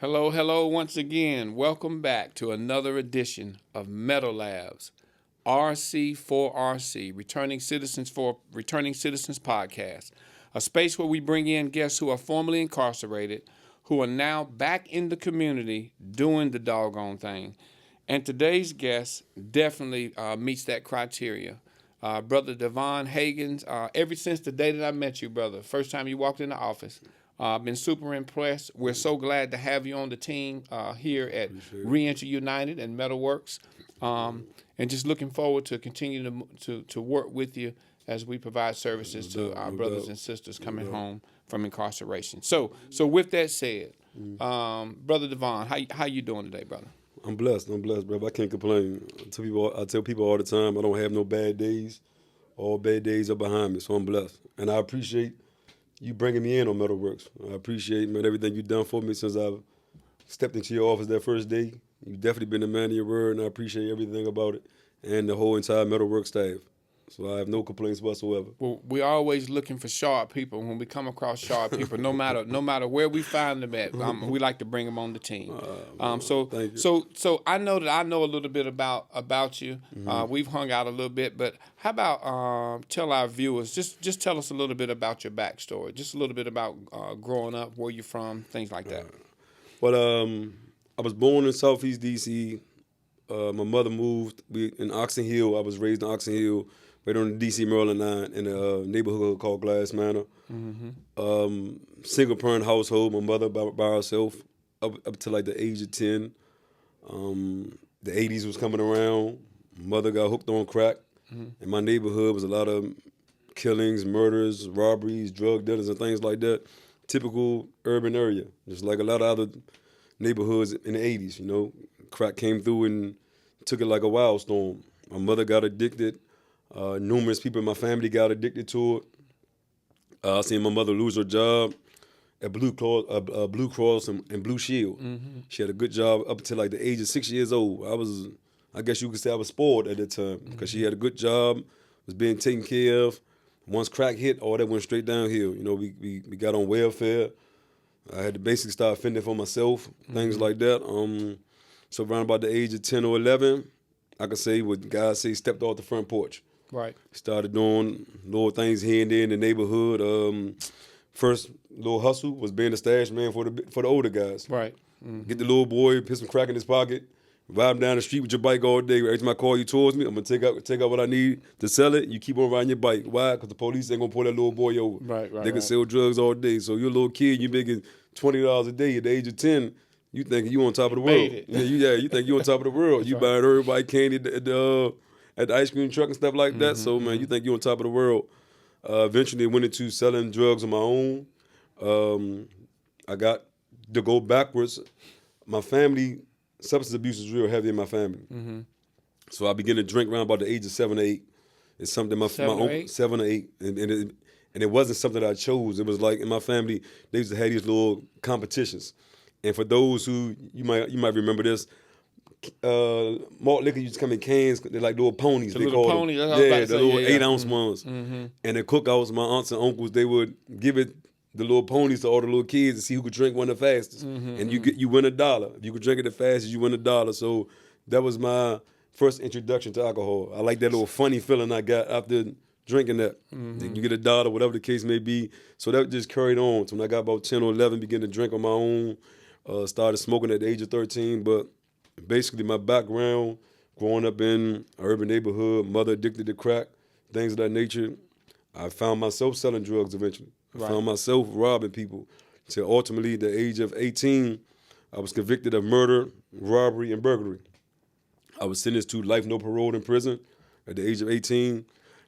Hello, hello once again. Welcome back to another edition of Meadow Labs, RC4RC, Returning Citizens podcast, a space where we bring in guests who are formerly incarcerated, who are now back in the community doing the doggone thing. And today's guest definitely meets that criteria. Brother Devon Hagans, ever since the day that I met you, brother, first time you walked in the office, I've been super impressed. We're so glad to have you on the team here at Reentry United and Metalworks, and just looking forward to continue to work with you as we provide services to our brothers and sisters coming home from incarceration. So with that said, Brother Devon, how you doing today, brother? I'm blessed, brother. I can't complain. I tell people all the time, I don't have no bad days. All bad days are behind me, so I'm blessed. And I appreciate you bringing me in on Metalworks. I appreciate, man, everything you've done for me since I've stepped into your office that first day. You've definitely been a man of your word, and I appreciate everything about it and the whole entire Metalworks staff. So I have no complaints whatsoever. Well, we're always looking for sharp people. When we come across sharp people, no matter where we find them at, we like to bring them on the team. So I know a little bit about you. We've hung out a little bit, but how about tell our viewers just tell us a little bit about your backstory, just a little bit about growing up, where you're from, things like that. Well, I was born in Southeast DC. My mother moved in Oxon Hill. I was raised in Oxon Hill, right on the D.C. Maryland line in a neighborhood called Glass Manor. Single parent household. My mother by herself up to like the age of 10. The 80s was coming around. Mother got hooked on crack. In my neighborhood was a lot of killings, murders, robberies, drug dealers, and things like that. Typical urban area, just like a lot of other neighborhoods in the 80s. You know, crack came through and took it like a wildstorm. My mother got addicted. Numerous people in my family got addicted to it. I seen my mother lose her job at Blue Cross and Blue Shield. She had a good job up until like the age of 6 years old. I guess you could say I was spoiled at that time because she had a good job, was being taken care of. Once crack hit, all that went straight downhill. You know, we got on welfare. I had to basically start fending for myself, things like that. So around about the age of 10 or 11, I could say what guys say, stepped off the front porch. Right. Started doing little things here and there in the neighborhood. First little hustle was being a stash man for the older guys. Right. Get the little boy, put some crack in his pocket, ride him down the street with your bike all day. Every time I call you towards me, I'm gonna take out what I need to sell it. You keep on riding your bike. Why? Because the police ain't gonna pull that little boy over. Right. They can sell drugs all day. So you're a little kid, you making $20 a day at the age of 10. You think you on top of the world. Made it. You think you on top of the world. You buying everybody candy at the ice cream truck and stuff like that. So, man, you think you on top of the world. Eventually went into selling drugs on my own. I got to go backwards. My family, substance abuse is real heavy in my family. So I began to drink around about the age of 7 or 8. It's something my own 7 or 8. And it wasn't something that I chose. It was like in my family, they used to have these little competitions. And for those who, you might remember this, malt liquor used to come in cans. They're like little ponies. The they little call ponies. them. That's what I was about to The say. little Yeah. 8-ounce ones. And the cookouts, my aunts and uncles, they would give it the little ponies to all the little kids to see who could drink one the fastest. And you win $1. If you could drink it the fastest, you win $1. So that was my first introduction to alcohol. I like that little funny feeling I got after drinking that. You get $1, whatever the case may be. So that just carried on. So when I got about 10 or 11, began to drink on my own. Started smoking at the age of 13, but basically my background, growing up in an urban neighborhood, mother addicted to crack, things of that nature, I found myself selling drugs eventually. I found myself robbing people. Till ultimately, at the age of 18, I was convicted of murder, robbery, and burglary. I was sentenced to life no parole in prison at the age of 18.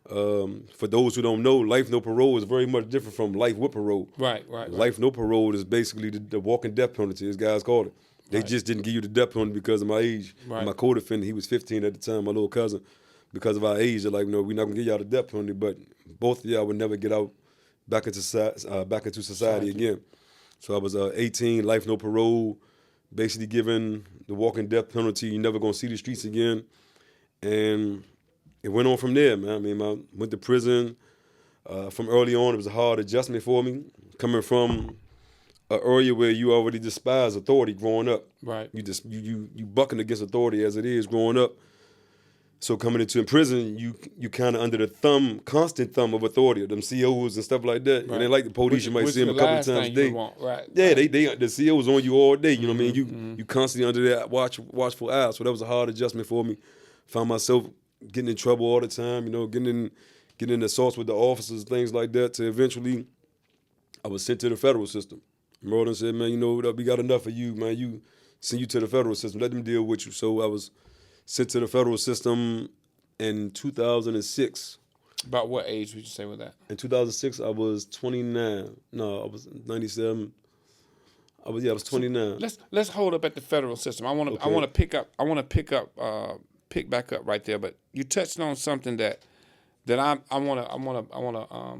For those who don't know, life no parole is very much different from life with parole. Right. Life no parole is basically the walking death penalty, as guys call it. They just didn't give you the death penalty because of my age. Right. My co-defendant, he was 15 at the time, my little cousin. Because of our age, they're like, no, we're not gonna give y'all the death penalty, but both of y'all would never get out back into society again. So I was 18, life no parole, basically given the walking death penalty. You're never gonna see the streets again, and it went on from there, man. I mean, I went to prison. From early on, it was a hard adjustment for me, coming from an area where you already despise authority growing up. Right. You bucking against authority as it is growing up. So coming into prison, you kind of under the constant thumb of authority, them COs and stuff like that. Right. And they like the police, you might see them a couple of times a day. Right. Yeah, right. the COs on you all day. You know what I mean? You constantly under that watchful eye. So that was a hard adjustment for me. Found myself getting in trouble all the time. You know, getting in assaults with the officers, things like that. To eventually, I was sent to the federal system. Merlin said, "Man, you know what? We got enough of you, man. Send you to the federal system. Let them deal with you." So I was sent to the federal system in 2006. About what age would you say with that? In 2006, I was 29. No, I was 97. I was 29. So let's hold up at the federal system. I want to pick back up right there. But you touched on something that I want to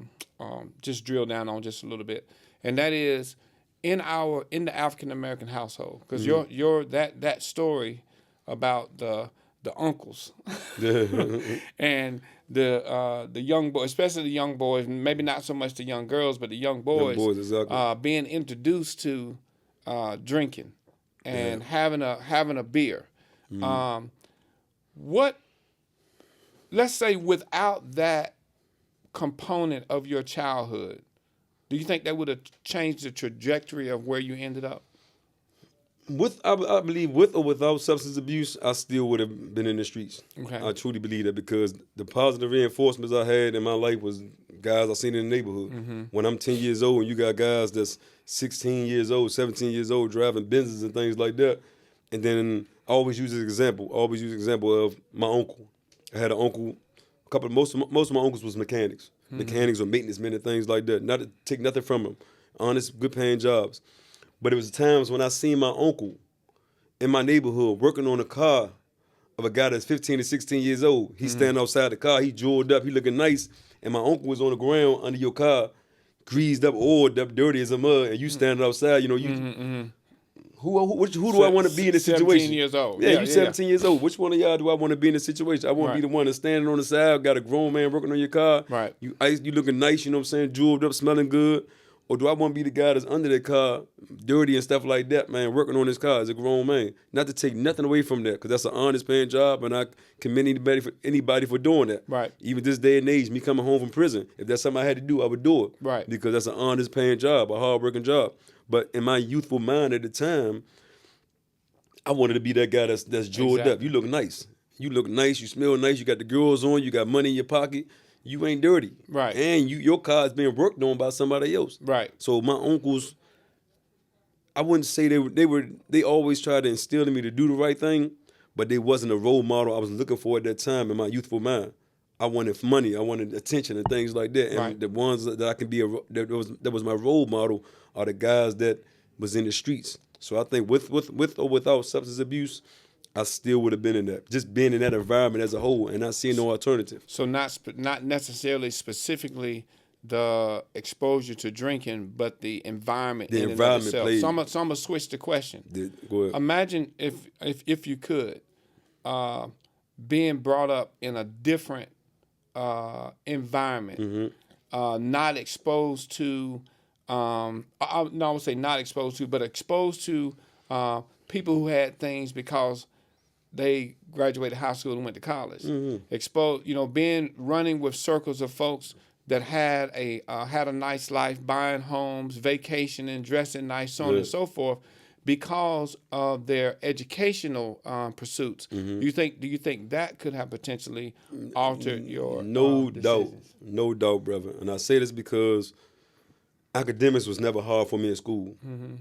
just drill down on just a little bit, and that is in the African American household, because your that story about the uncles and the young boys, especially the young boys, maybe not so much the young girls, but the young boys exactly. being introduced to drinking and having a beer. Let's say without that component of your childhood, do you think that would have changed the trajectory of where you ended up? I believe with or without substance abuse, I still would have been in the streets. Okay. I truly believe that, because the positive reinforcements I had in my life was guys I seen in the neighborhood. When I'm 10 years old and you got guys that's 16 years old, 17 years old driving Benzes and things like that, and then I always use an example. Of my uncle. I had an uncle. Most of my uncles was mechanics or maintenance men and things like that. Not to take nothing from them. Honest, good paying jobs. But it was times when I seen my uncle in my neighborhood working on a car of a guy that's 15 to 16 years old. He's standing outside the car. He jeweled up. He looking nice. And my uncle was on the ground under your car, greased up, oiled up, dirty as a mud. And you standing outside. You know, who do I want to be in this situation? 17 years old. Yeah, you 17 years old. Which one of y'all do I want to be in this situation? I want to be the one that's standing on the side, got a grown man working on your car. Right. You looking nice, you know what I'm saying, jeweled up, smelling good. Or do I want to be the guy that's under that car, dirty and stuff like that, man, working on his car as a grown man? Not to take nothing away from that, because that's an honest paying job, and I commend anybody for doing that. Right. Even this day and age, me coming home from prison, if that's something I had to do, I would do it. Right. Because that's an honest paying job, a hard working job. But in my youthful mind at the time, I wanted to be that guy that's jeweled up. You look nice. You look nice. You smell nice. You got the girls on. You got money in your pocket. You ain't dirty. Right. And your car is being worked on by somebody else. Right. So my uncles, I wouldn't say they always tried to instill in me to do the right thing, but they wasn't a role model I was looking for at that time in my youthful mind. I wanted money. I wanted attention and things like that. And the ones that I can be that was my role model are the guys that was in the streets. So I think with or without substance abuse, I still would have been in that. Just being in that environment as a whole and not seeing no alternative. So not necessarily specifically the exposure to drinking, but the environment. The environment played. So I'm gonna switch the question. Go ahead. Imagine if you could, being brought up in a different environment, not exposed to. I would say not exposed to, but exposed to people who had things because they graduated high school and went to college. Exposed, running with circles of folks that had a nice life, buying homes, vacationing, dressing nice, so on and so forth, because of their educational pursuits. Do you think that could have potentially altered your decisions? No doubt, brother. And I say this because academics was never hard for me in school.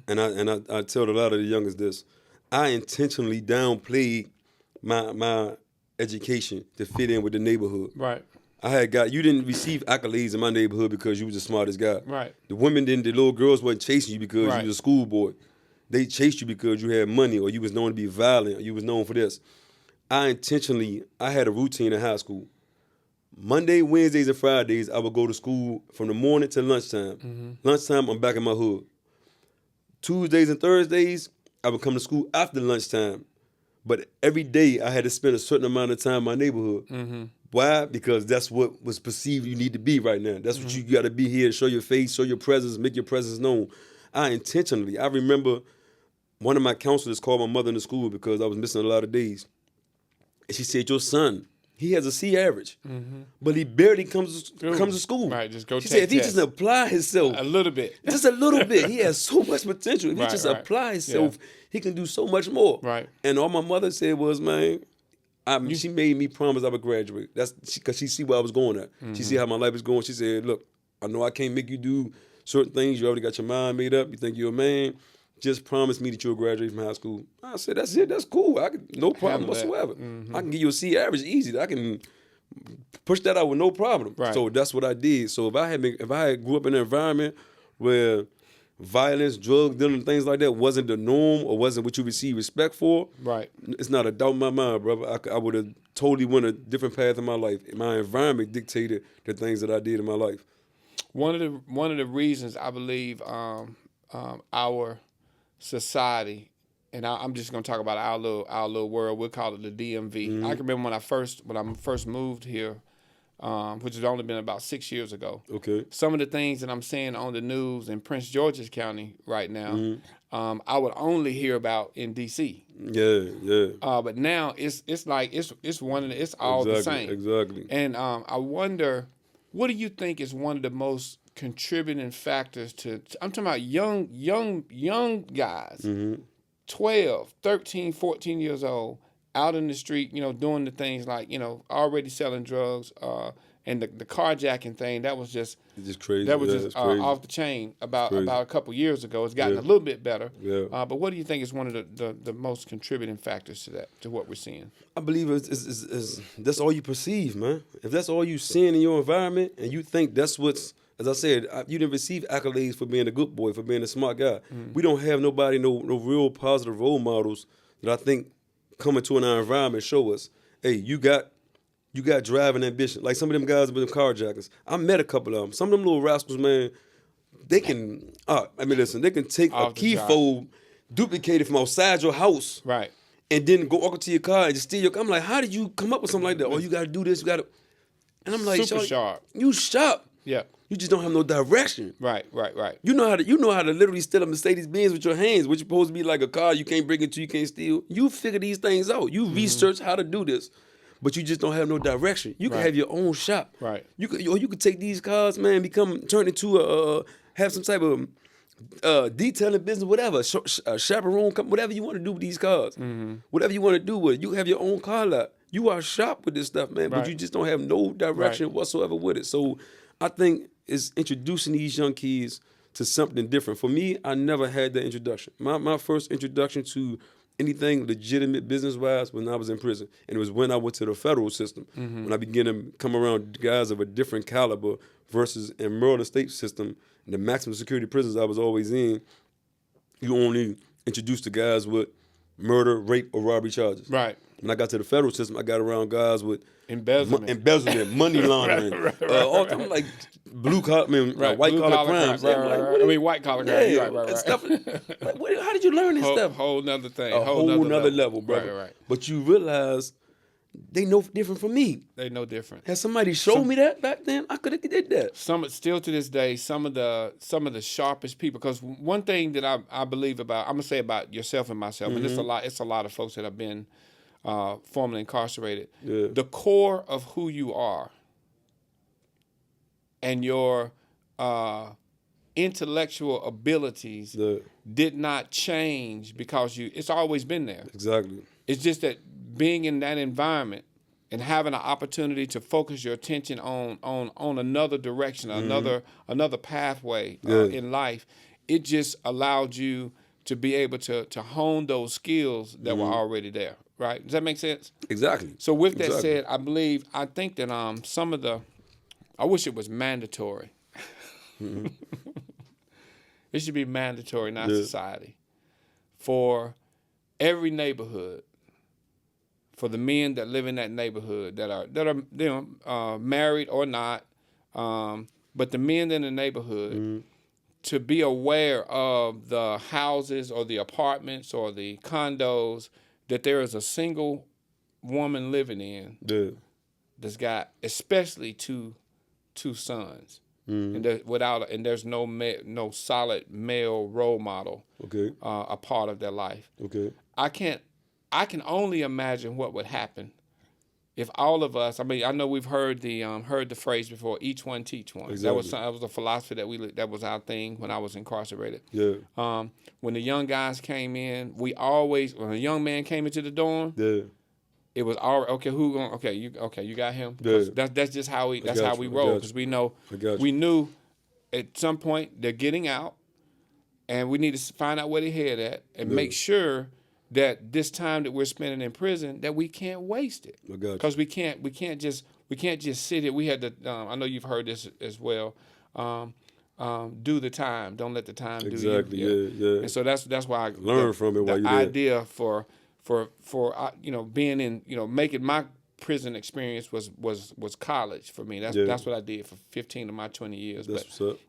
And I tell a lot of the youngest this. I intentionally downplayed my education to fit in with the neighborhood. Right. You didn't receive accolades in my neighborhood because you was the smartest guy. Right. The little girls wasn't chasing you because you was a schoolboy. They chased you because you had money or you was known to be violent or you was known for this. I had a routine in high school. Monday, Wednesdays, and Fridays, I would go to school from the morning to lunchtime. Lunchtime, I'm back in my hood. Tuesdays and Thursdays, I would come to school after lunchtime. But every day, I had to spend a certain amount of time in my neighborhood. Why? Because that's what was perceived you need to be right now. That's what you got to be here, show your face, show your presence, make your presence known. I remember one of my counselors called my mother in the school because I was missing a lot of days. And she said, your son, he has a C average, but he barely comes to school. Right, just go She take said, if he tests. just apply himself. A little bit. Just a little bit. He has so much potential. If he just apply himself, he can do so much more. Right. And all my mother said was, man, she made me promise I would graduate. That's because she see where I was going at. She see how my life is going. She said, look, I know I can't make you do certain things. You already got your mind made up. You think you're a man. Just promise me that you'll graduate from high school. I said, that's it. That's cool. No problem whatsoever. I can give you a C average easy. I can push that out with no problem. Right. So that's what I did. So if I had grew up in an environment where violence, drug dealing, things like that wasn't the norm or wasn't what you receive respect for, right, it's not a doubt in my mind, brother. I would have totally went a different path in my life. My environment dictated the things that I did in my life. One of the reasons I believe our society, and I'm just going to talk about our little world. We'll call it the DMV. I can remember when I first moved here, which has only been about 6 years ago. Okay. Some of the things that I'm seeing on the news in Prince George's County right now, I would only hear about in D.C. Yeah. But now it's all the same. Exactly. And I wonder, what do you think is one of the most contributing factors to I'm talking about young guys, 12, 13, 14 years old, out in the street, doing the things like, already selling drugs, and the carjacking thing, that was just crazy. That was just crazy. off the chain about a couple years ago. It's gotten a little bit better. Yeah. But what do you think is one of the most contributing factors to what we're seeing? I believe it's that's all you perceive, man. If that's all you seeing in your environment and you think that's what's, as I said, you didn't receive accolades for being a good boy, for being a smart guy. We don't have no real positive role models that I think coming to our environment show us, hey, you got driving ambition. Like some of them guys with them carjackers. I met a couple of them. Some of them little rascals, man, they can, they can take a key fob, duplicate it from outside your house. Right. And then go walk up to your car and just steal your car. I'm like, how did you come up with something like that? Oh, you got to do this, you got to. And I'm like, super sharp. You sharp. Yeah. You just don't have no direction. Right. You know how to literally steal a Mercedes Benz with your hands, which is supposed to be like a car you can't break into, you can't steal. You figure these things out. You research how to do this, but you just don't have no direction. You can have your own shop. Right. You could take these cars, man, turn into have some type of detailing business, whatever, chaperone, whatever you want to do with these cars, whatever you want to do with it. You have your own car lot. You are sharp with this stuff, man, but you just don't have no direction whatsoever with it. So I think it's introducing these young kids to something different. For me, I never had that introduction. My first introduction to anything legitimate business-wise when I was in prison. And it was when I went to the federal system, when I began to come around guys of a different caliber versus in Maryland state system, the maximum security prisons I was always in, you only introduced to guys with murder, rape, or robbery charges. Right. When I got to the federal system, I got around guys with embezzlement, money laundering, all I'm like blue collar, white collar crimes. White collar crimes. Right. Stuff. Like, how did you learn this stuff? Whole nother thing. A whole nother level, brother. Right. But you realize they know different from me. They know different. Had somebody showed me that back then, I could have did that. Still to this day, some of the sharpest people. Because one thing that I believe about, I'm gonna say about yourself and myself, and it's a lot of folks that have been formerly incarcerated. Yeah. The core of who you are and your intellectual abilities did not change because it's always been there. Exactly. It's just that being in that environment and having an opportunity to focus your attention on another direction, another pathway in life, it just allowed you to be able to hone those skills that were already there. Right? Does that make sense? Exactly. So with that said, I think that I wish it was mandatory. It should be mandatory in our society for every neighborhood, for the men that live in that neighborhood that are married or not, but the men in the neighborhood to be aware of the houses or the apartments or the condos that there is a single woman living in that's got especially two sons. and there's no solid male role model. Okay. A part of their life. Okay. I can only imagine what would happen if all of us. I mean, I know we've heard the phrase before. Each one teach one. Exactly. That was a philosophy that was our thing when I was incarcerated. Yeah. When the young guys came in, when a young man came into the dorm, Yeah. it was all okay. You got him. Yeah. That's just how we you. roll, because we knew at some point they're getting out, and we need to find out where they're head at and make sure that this time that we're spending in prison, that we can't waste it. Because we can't just sit here. We had to. I know you've heard this as well. Do the time. Don't let the time do you. Exactly. Yeah. And so that's why I learn from it while you're there. The idea for being in, making my prison experience was college for me. That's what I did for 15 of my 20 years. That's what's up.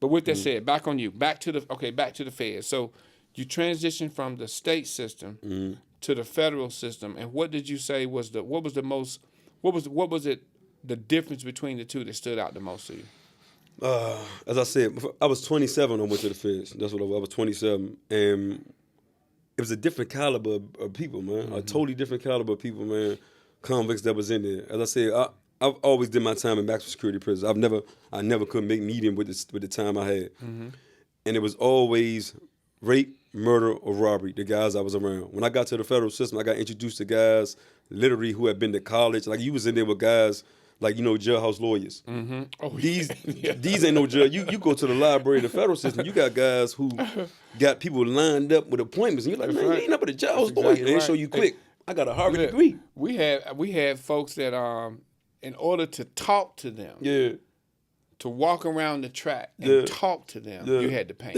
But with that said, back on you. Back to the Fed. So you transitioned from the state system to the federal system, and what did you say was the difference between the two that stood out the most to you? As I said, I was 27 when I went to the Feds. That's what I was 27, and it was a different caliber of people, man. A totally different caliber of people, man. Convicts that was in there. As I said, I've always did my time in maximum security prison. I never could make medium with the time I had, and it was always rape, murder, or robbery. The guys I was around. When I got to the federal system, I got introduced to guys literally who had been to college. Like you was in there with guys like jailhouse lawyers. Oh, these ain't no jail. You go to the library, the federal system. You got guys who got people lined up with appointments, and you're like, man, you ain't up with a jailhouse lawyer. And they show you quick. I got a Harvard degree. We had folks that in order to talk to them, to walk around the track and talk to them, you had to pay.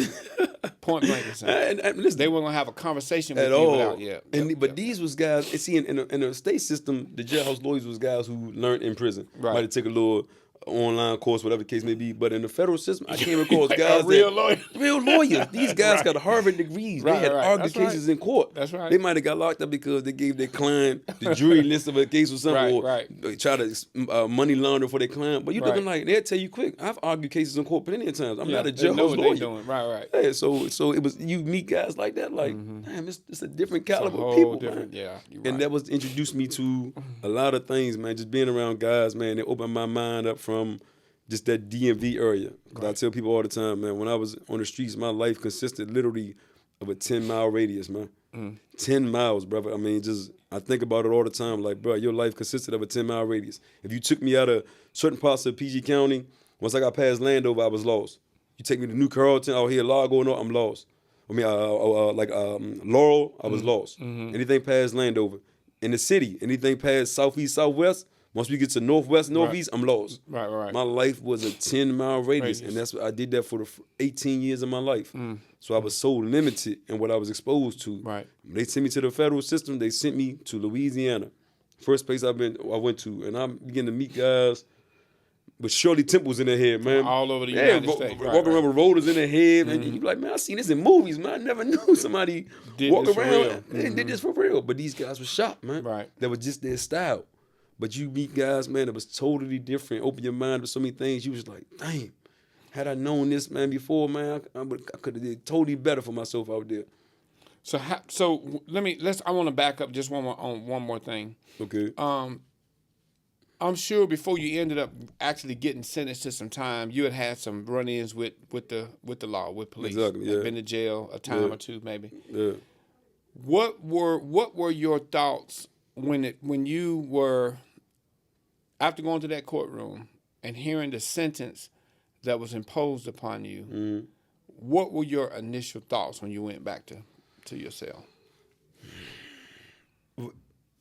Point blank and simple. And listen, they weren't gonna have a conversation with you without. But these was guys. See, in the state system, the jailhouse lawyers was guys who learned in prison. Right. Might have taken a little online course, whatever the case may be. But in the federal system, I came across guys real lawyers. These guys got Harvard degrees. They had argued cases in court. That's right. They might have got locked up because they gave their client the jury list of a case or something, or they try to money launder for their client. But you looking like they'll tell you quick. I've argued cases in court plenty of times. I'm not a jailhouse lawyer. Doing. Right. Yeah, so it was, you meet guys like that, like, damn, it's a different caliber of people, man. Yeah, and that was introduced me to a lot of things, man. Just being around guys, man, they opened my mind up from just that DMV area. Because I tell people all the time, man, when I was on the streets, my life consisted literally of a 10-mile radius, man. 10 miles, brother. I mean, I think about it all the time. Like, bro, your life consisted of a 10-mile radius. If you took me out of certain parts of PG County, once I got past Landover, I was lost. You take me to New Carrollton, out here, Largo, no, I'm lost. I mean, Laurel, I was lost. Anything past Landover. In the city, anything past Southeast, Southwest, once we get to Northwest, Northeast, I'm lost. Right. My life was a 10-mile radius, and that's what I did that for the 18 years of my life. So I was so limited in what I was exposed to. Right. When they sent me to the federal system, they sent me to Louisiana. First place I went to, and I began to meet guys with Shirley Temples in their head, man. All over the United States. Walking around with rollers in their head, and you be like, man, I seen this in movies, man. I never knew somebody walk around and did this for real. But these guys were shot, man. Right. That was just their style. But you meet guys, man, that was totally different. Open your mind to so many things. You was like, damn, had I known this, man, before, man, I could have did totally better for myself out there. So I want to back up just one more thing. Okay. I'm sure before you ended up actually getting sentenced to some time, you had some run-ins with the law, with police. Exactly. Yeah. Been to jail a time or two, maybe. Yeah. What were your thoughts when you were, after going to that courtroom and hearing the sentence that was imposed upon you? What were your initial thoughts when you went back to your cell?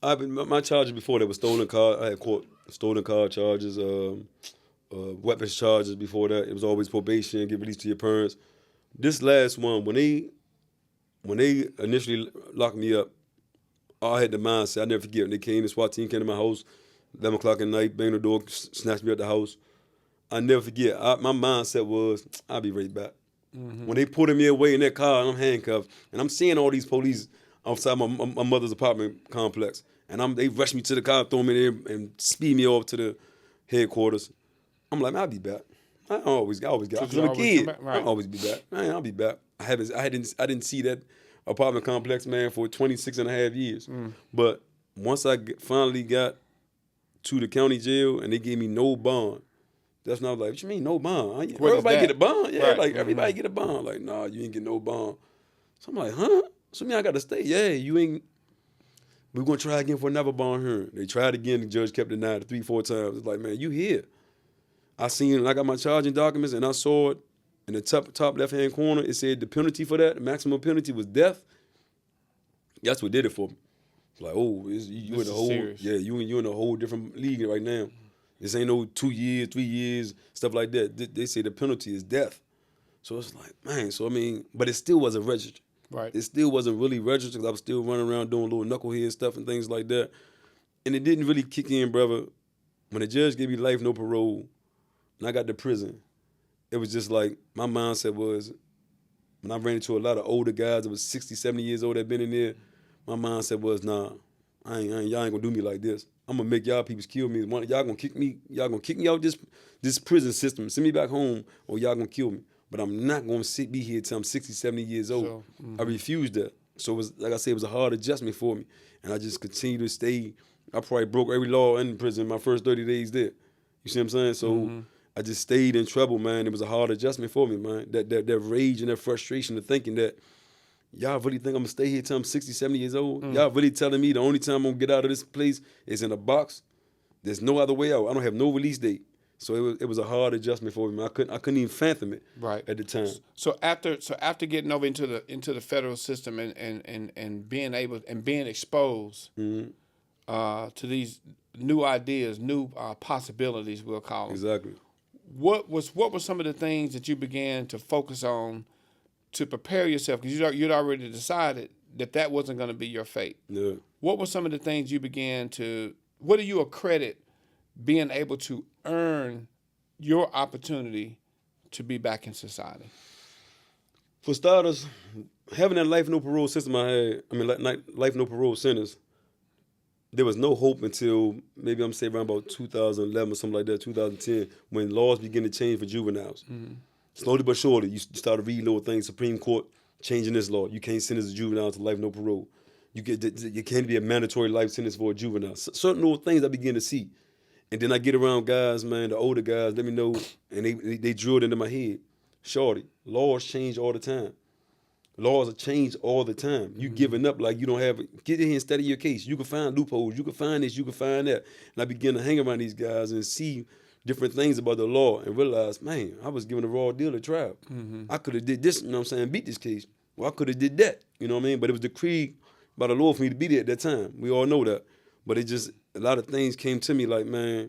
My charges before that was stolen car. I had caught stolen car charges, weapons charges before that. It was always probation, get released to your parents. This last one, when they initially locked me up, I had the mindset, I never forget, when they came, the SWAT team came to my house, 11 o'clock at night, banged the door, snatched me out the house. I never forget, my mindset was, I'll be right back. When they putting me away in that car, and I'm handcuffed, and I'm seeing all these police outside my mother's apartment complex, and they rush me to the car, throw me there, and speed me off to the headquarters. I'm like, man, I'll be back. I always got. So Cause you I'm a always kid. come back? Right. I'll always be back. Man, I'll be back. I didn't see that apartment complex, man, for 26 and a half years. But once I finally got to the county jail and they gave me no bond, that's when I was like, what you mean no bond? What is Everybody that? get a bond. Yeah, Right. like everybody get a bond. Like, nah, you ain't get no bond. So I'm like, huh? So me, I got to stay. Yeah, you ain't. We're going to try again for another bond hearing. They tried again. The judge kept denying it 3-4 times. It's like, man, you here. I got my charging documents, and I saw it in the top left-hand corner. It said the penalty for that, the maximum penalty was death. That's what did it for me. It's like, oh, you in a whole, serious. yeah, you in a whole different league right now. This ain't no 2 years, 3 years, stuff like that. They say the penalty is death. So it's like, man, so I mean, but it still wasn't registered. Right. It still wasn't really registered because I was still running around doing little knucklehead stuff and things like that. And it didn't really kick in, brother. When the judge gave me life, no parole, and I got to prison, it was just like, my mindset was, when I ran into a lot of older guys that was 60, 70 years old that been in there, my mindset was, nah, y'all ain't gonna do me like this. I'm gonna make y'all peoples kill me. Y'all gonna kick me out this prison system, send me back home, or y'all gonna kill me. But I'm not gonna be here till I'm 60, 70 years old. So, I refused that. So it was, like I said, it was a hard adjustment for me. And I just continued to stay. I probably broke every law in prison my first 30 days there. You see what I'm saying? So I just stayed in trouble, man. It was a hard adjustment for me, man. That rage and that frustration of thinking that, y'all really think I'm gonna stay here till I'm 60, 70 years old? Y'all really telling me the only time I'm gonna get out of this place is in a box? There's no other way out. I don't have no release date. So it was a hard adjustment for me, man. I couldn't even fathom it at the time. So after getting over into the federal system and being exposed to these new ideas, new possibilities, we'll call them. Exactly. What were some of the things that you began to focus on to prepare yourself? Because you'd already decided that wasn't going to be your fate. Yeah. What were some of the things you began to? What do you accredit being able to earn your opportunity to be back in society? For starters, having that life no parole system life no parole sentence, there was no hope until maybe I'm saying around about 2011 or something like that, 2010, when laws began to change for juveniles. Slowly but surely, you started reading little things. Supreme Court changing this law. You can't sentence a juvenile to life no parole. You can't be a mandatory life sentence for a juvenile. Certain little things I began to see. And then I get around guys, man, the older guys, let me know, and they drilled into my head. Shorty, laws change all the time. Laws are changed all the time. You giving up like you don't have it. Get in here and study your case. You can find loopholes. You can find this. You can find that. And I began to hang around these guys and see different things about the law and realize, man, I was given a raw deal to trial. I could have did this, you know what I'm saying, beat this case. Well, I could have did that, you know what I mean? But it was decreed by the Lord for me to be there at that time. We all know that. But it just, a lot of things came to me like, man,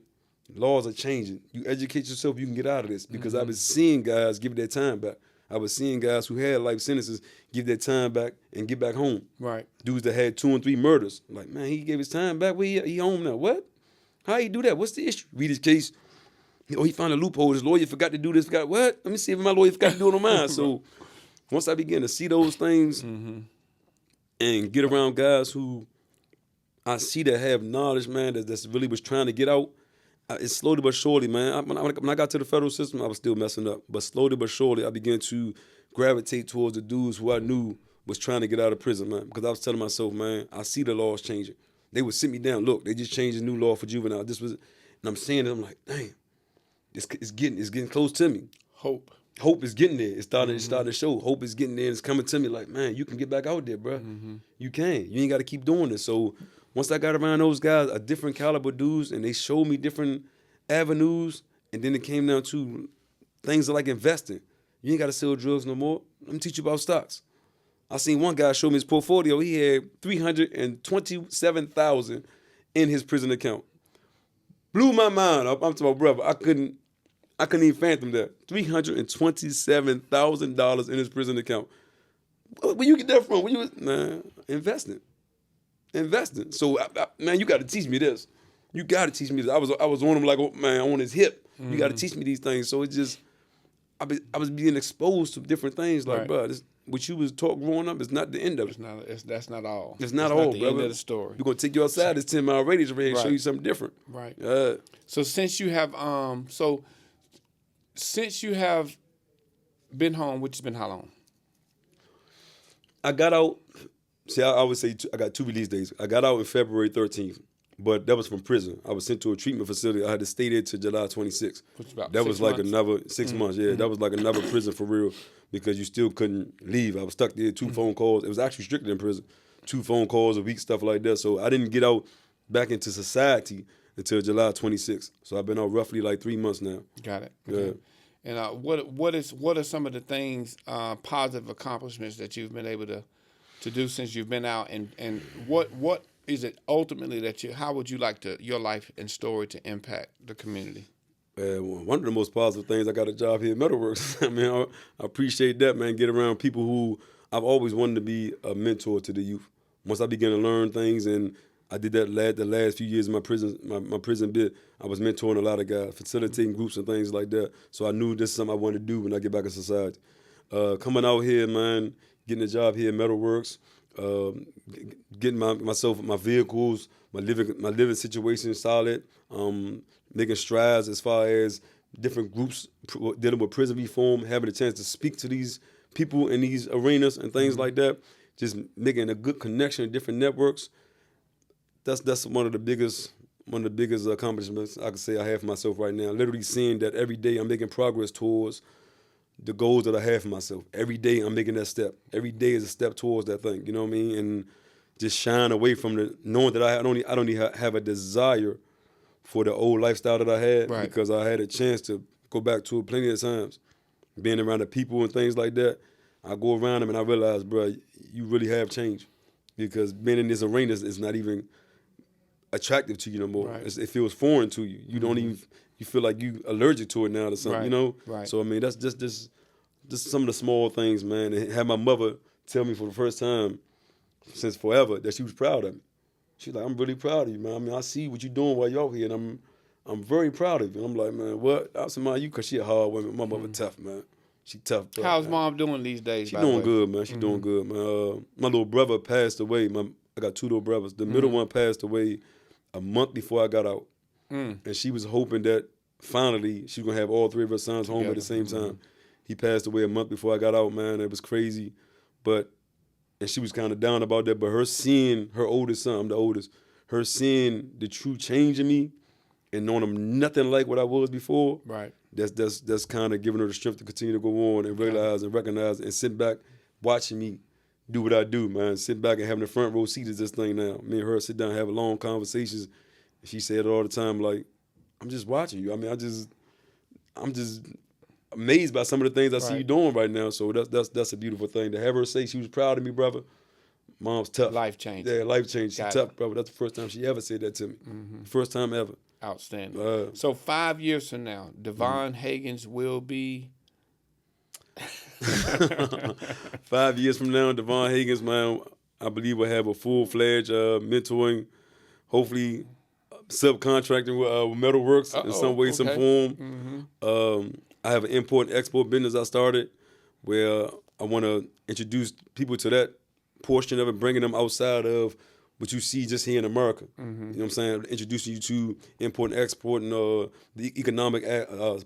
laws are changing. You educate yourself, you can get out of this. Because I was seeing guys give their time back. I was seeing guys who had life sentences give their time back and get back home. Right. Dudes that had 2 and 3 murders. Like, man, he gave his time back. Where he home now? What? How he do that? What's the issue? Read his case. Oh, he found a loophole. His lawyer forgot to do this. What? Let me see if my lawyer forgot to do it on mine. So once I began to see those things and get around guys who I see that have knowledge, man, that's really was trying to get out, it's slowly but surely, man. When I got to the federal system, I was still messing up. But slowly but surely, I began to gravitate towards the dudes who I knew was trying to get out of prison, man. Because I was telling myself, man, I see the laws changing. They would sit me down. Look, they just changed a new law for juvenile. This was, and I'm saying it. I'm like, damn, it's getting close to me. Hope is getting there. It's starting to show. Hope is getting there. And it's coming to me like, man, you can get back out there, bro. You can. You ain't got to keep doing this. So once I got around those guys, a different caliber dudes, and they showed me different avenues, and then it came down to things like investing. You ain't got to sell drugs no more. Let me teach you about stocks. I seen one guy show me his portfolio. He had $327,000 in his prison account. Blew my mind up. I'm to my brother. I couldn't even fathom that. $327,000 in his prison account. Where you get that from? Man, investing. So, man, you got to teach me this. You got to teach me this. I was on him like, oh, man, on his hip. You got to teach me these things. So it just, I was being exposed to different things. Like, bro, what you was taught growing up is not the end of it. That's not all. It's not all, the brother. end of the story. We're going to take you outside this 10-mile radius and show you something different. Right. Yeah. So since you have, so since you have been home, which has been how long? I got out. See, I would say I got 2 release days. I got out on February 13th, but that was from prison. I was sent to a treatment facility. I had to stay there till July 26th. Which about That 6 was like months? another 6 months. Yeah, that was like another prison for real because you still couldn't leave. I was stuck there. 2 phone calls. It was actually stricter in prison. 2 phone calls a week, stuff like that. So I didn't get out back into society until July 26th. So I've been out roughly like 3 months now. Got it. Yeah. Okay. And what are some of the things, positive accomplishments that you've been able to do since you've been out, and what is it ultimately that how would you like your life and story to impact the community? One of the most positive things, I got a job here at Meadow Works. I mean, I appreciate that, man. Get around people who I've always wanted to be a mentor to the youth. Once I began to learn things, and I did that the last few years of my prison bit, I was mentoring a lot of guys, facilitating groups and things like that. So I knew this is something I wanted to do when I get back in society. Coming out here, man, getting a job here at Meadow Works, getting my vehicles, my living situation solid, making strides as far as different groups dealing with prison reform, having a chance to speak to these people in these arenas and things like that, just making a good connection in different networks. That's one of the biggest accomplishments I can say I have for myself right now. Literally seeing that every day I'm making progress towards the goals that I have for myself. Every day I'm making that step. Every day is a step towards that thing. You know what I mean? And just shying away from knowing that I don't even have a desire for the old lifestyle that I had, Right. because I had a chance to go back to it plenty of times. Being around the people and things like that, I go around them and I realize, bro, you really have changed, because being in this arena is not even attractive to you no more. Right. It feels foreign to you. You don't even, you feel like you allergic to it now or something, Right. you know? Right. So, I mean, that's just some of the small things, man. And have my mother tell me for the first time since forever that she was proud of me. She's like, I'm really proud of you, man. I mean, I see what you're doing while you're out here, and I'm very proud of you. And I'm like, man, what? I was saying, you, because she a hard woman. My mother tough, man. She tough. Bro, How's man. mom doing these days? She by the doing way? good, man. She doing good, man. My little brother passed away. I got 2 little brothers. The middle one passed away a month before I got out. And she was hoping that finally she was going to have all 3 of her sons home at the same time. He passed away a month before I got out, man. It was crazy. And she was kind of down about that. But her seeing her oldest son, I'm the oldest, her seeing the true change in me and knowing I'm nothing like what I was before, Right. that's kind of giving her the strength to continue to go on and realize and recognize and sit back watching me do what I do, man. Sit back and having the front row seat of this thing now. Me and her sit down and have long conversations. She said it all the time, like, I'm just watching you. I mean, I'm just amazed by some of the things I see you doing right now. So that's a beautiful thing. To have her say she was proud of me, brother. Mom's tough. Life changing. Yeah, life changing. She's Got tough, brother. That's the first time she ever said that to me. First time ever. Outstanding. So 5 years from now, Devon Hagans will be 5 years from now, Devon Hagans, man, I believe will have a full-fledged mentoring, hopefully subcontracting with Meadow Works in some way, some form. I have an import and export business I started where I want to introduce people to that portion of it, bringing them outside of what you see just here in America. You know what I'm saying? Introducing you to import and export and the economic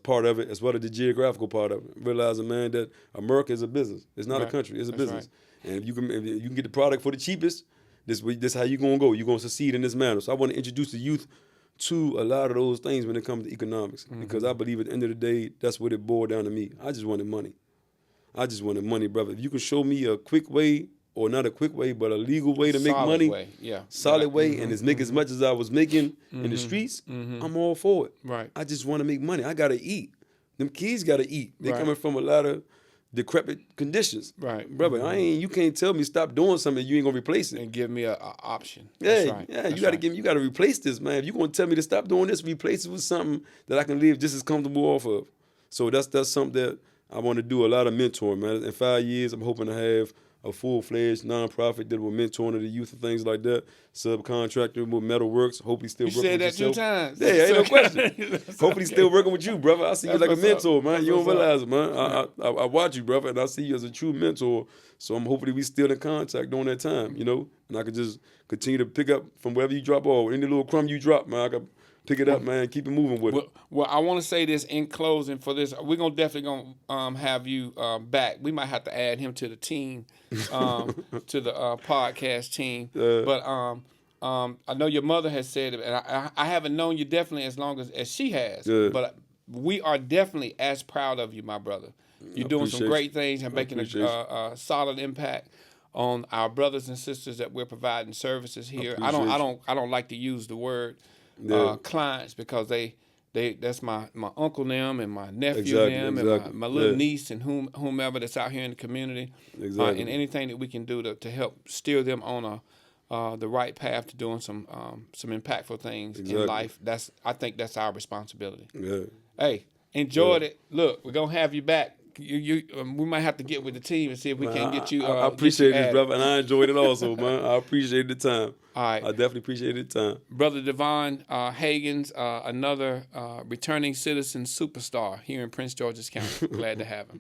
part of it, as well as the geographical part of it. Realizing, man, that America is a business. It's not a country. It's a business. Right. And if you can get the product for the cheapest, this how you're going to go. You're going to succeed in this manner. So I want to introduce the youth to a lot of those things when it comes to economics, because I believe at the end of the day, that's what it boiled down to me. I just wanted money. I just wanted money, brother. If you can show me a quick way, or not a quick way, but a legal way to make money, way. Yeah. solid way, and make as much as I was making in the streets, I'm all for it. Right. I just want to make money. I got to eat. Them kids got to eat. They Right. coming from a lot of decrepit conditions. Right. Brother, you can't tell me stop doing something you ain't going to replace it. And give me a option. Yeah, That's right. yeah, That's you got to right. you got to replace this, man. If you're going to tell me to stop doing this, replace it with something that I can live just as comfortable off of. So that's something that I want to do, a lot of mentoring, man. In 5 years, I'm hoping to have a full-fledged nonprofit that will mentoring to the youth and things like that. Subcontractor with Meadow Works. Hopefully still You working said with that 2 yourself. times. Yeah, ain't no question. That's Hopefully still working with you, brother. I see you That's like a what's up. mentor, man. That's You don't what's up. realize it, man. I watch you, brother, and I see you as a true mentor. So I'm hopefully we still in contact during that time, you know? And I could just continue to pick up from wherever you drop off. Any little crumb you drop, man, I could pick it up, man. Keep it moving with it. Well, I want to say this in closing for this. We're definitely gonna have you back. We might have to add him to the team, to the podcast team. But I know your mother has said it, and I haven't known you definitely as long as she has. But we are definitely as proud of you, my brother. You're doing some great things and making a solid impact on our brothers and sisters that we're providing services here. I don't like to use the word clients because that's my uncle them and my nephew them and my little niece and whomever that's out here in the community. And anything that we can do to help steer them on the right path to doing some impactful things in life. I think that's our responsibility. Hey, enjoyed it. Look, we're gonna have you back. We might have to get with the team and see if we can get you. I appreciate this, brother, and I enjoyed it also, man. I appreciate the time. All right, I definitely appreciate the time. Brother Devon Hagans, another returning citizen superstar here in Prince George's County. Glad to have him.